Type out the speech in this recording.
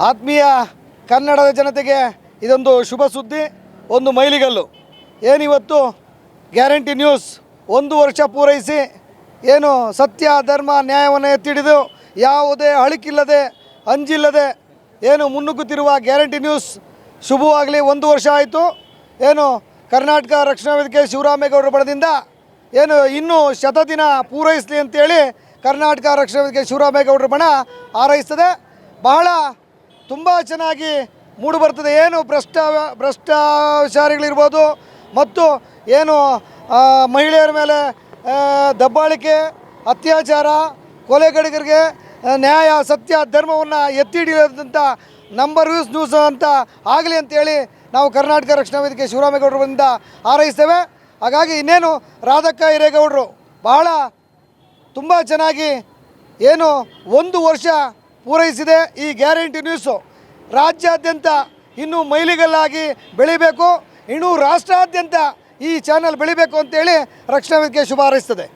ಆತ್ಮೀಯ ಕನ್ನಡದ ಜನತೆಗೆ ಇದೊಂದು ಶುಭ ಸುದ್ದಿ, ಒಂದು ಮೈಲಿಗಲ್ಲು. ಏನಿವತ್ತು ಗ್ಯಾರಂಟಿ ನ್ಯೂಸ್ 1 ವರ್ಷ ಪೂರೈಸಿ ಏನು ಸತ್ಯ ಧರ್ಮ ನ್ಯಾಯವನ್ನು ಎತ್ತಿಡಿದು ಯಾವುದೇ ಅಳುಕಿಲ್ಲದೆ ಅಂಜಿಲ್ಲದೆ ಏನು ಮುನ್ನುಗ್ಗುತ್ತಿರುವ ಗ್ಯಾರಂಟಿ ನ್ಯೂಸ್ ಶುಭವಾಗಲಿ. 1 ವರ್ಷ ಆಯಿತು. ಏನು ಕರ್ನಾಟಕ ರಕ್ಷಣಾ ವೇದಿಕೆ ಶಿವರಾಮೇಗೌಡರ ಬಣದಿಂದ ಏನು ಇನ್ನೂ ಶತದಿನ ಪೂರೈಸಲಿ ಅಂತೇಳಿ ಕರ್ನಾಟಕ ರಕ್ಷಣಾ ವೇದಿಕೆ ಶಿವರಾಮೇಗೌಡರ ಬಣ ಹಾರೈಸ್ತದೆ. ಬಹಳ ತುಂಬ ಚೆನ್ನಾಗಿ ಮೂಡಿಬರ್ತದೆ. ಏನು ಭ್ರಷ್ಟಾಚಾರಿಗಳಿರ್ಬೋದು ಮತ್ತು ಏನು ಮಹಿಳೆಯರ ಮೇಲೆ ದಬ್ಬಾಳಿಕೆ, ಅತ್ಯಾಚಾರ, ಕೊಲೆಗಡಿಗರಿಗೆ ನ್ಯಾಯ ಸತ್ಯ ಧರ್ಮವನ್ನು ಎತ್ತಿ ಹಿಡಿಯೋದಂಥ ನಂಬರ್ ನ್ಯೂಸ್ ಅಂತ ಆಗಲಿ ಅಂತೇಳಿ ನಾವು ಕರ್ನಾಟಕ ರಕ್ಷಣಾ ವೇದಿಕೆ ಶಿವರಾಮೇಗೌಡರಿಂದ ಹಾರೈಸ್ತೇವೆ. ಹಾಗಾಗಿ ಇನ್ನೇನು ರಾಧಕ್ಕ ಹಿರೇಗೌಡರು ಬಹಳ ತುಂಬ ಚೆನ್ನಾಗಿ ಏನು 1 ವರ್ಷ ಪೂರೈಸಿದೆ ಈ ಗ್ಯಾರಂಟಿ ನ್ಯೂಸು. ರಾಜ್ಯಾದ್ಯಂತ ಇನ್ನೂ ಮೈಲಿಗಲ್ಲಾಗಿ ಬೆಳಿಬೇಕು, ಇನ್ನೂ ರಾಷ್ಟ್ರಾದ್ಯಂತ ಈ ಚಾನಲ್ ಬೆಳಿಬೇಕು ಅಂತೇಳಿ ರಕ್ಷಣಾ ವೇದಿಕೆ ಶುಭ ಹಾರೈಸ್ತದೆ.